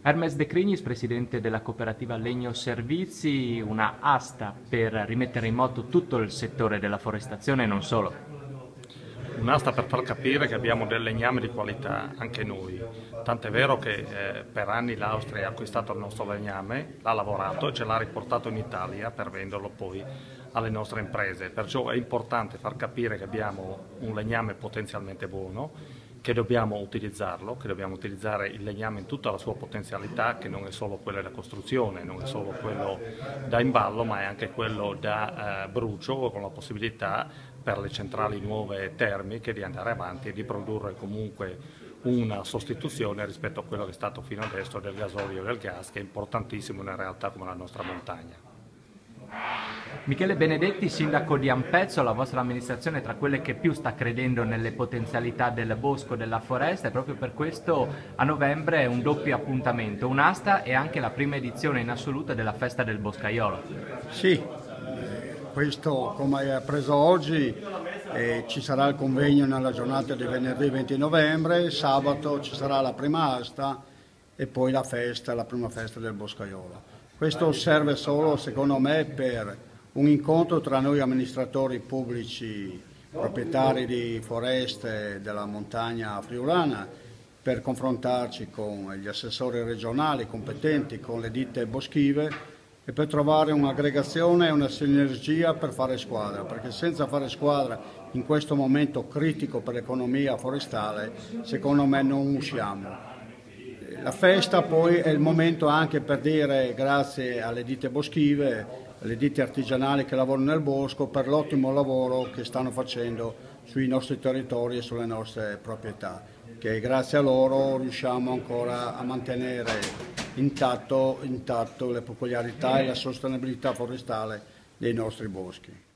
Hermes De Crignis, presidente della cooperativa Legno Servizi, una asta per rimettere in moto tutto il settore della forestazione e non solo. Un'asta per far capire che abbiamo del legname di qualità anche noi, tant'è vero che per anni l'Austria ha acquistato il nostro legname, l'ha lavorato e ce l'ha riportato in Italia per venderlo poi alle nostre imprese, perciò è importante far capire che abbiamo un legname potenzialmente buono, che dobbiamo utilizzarlo, che dobbiamo utilizzare il legname in tutta la sua potenzialità, che non è solo quello da costruzione, non è solo quello da imballo, ma è anche quello da brucio, con la possibilità per le centrali nuove termiche di andare avanti e di produrre comunque una sostituzione rispetto a quello che è stato fino adesso del gasolio e del gas, che è importantissimo in una realtà come la nostra montagna. Michele Benedetti, sindaco di Ampezzo, la vostra amministrazione è tra quelle che più sta credendo nelle potenzialità del bosco, della foresta, e proprio per questo a novembre è un doppio appuntamento, un'asta e anche la prima edizione in assoluto della Festa del Boscaiolo. Sì, questo come hai appreso oggi ci sarà il convegno nella giornata di venerdì 20 novembre, sabato ci sarà la prima asta e poi la prima festa del Boscaiolo. Questo serve solo, secondo me, per un incontro tra noi amministratori pubblici, proprietari di foreste della montagna friulana, per confrontarci con gli assessori regionali competenti, con le ditte boschive e per trovare un'aggregazione e una sinergia per fare squadra, perché senza fare squadra in questo momento critico per l'economia forestale, secondo me non usciamo. La festa poi è il momento anche per dire grazie alle ditte boschive, alle ditte artigianali che lavorano nel bosco per l'ottimo lavoro che stanno facendo sui nostri territori e sulle nostre proprietà, che grazie a loro riusciamo ancora a mantenere intatto le peculiarità e la sostenibilità forestale dei nostri boschi.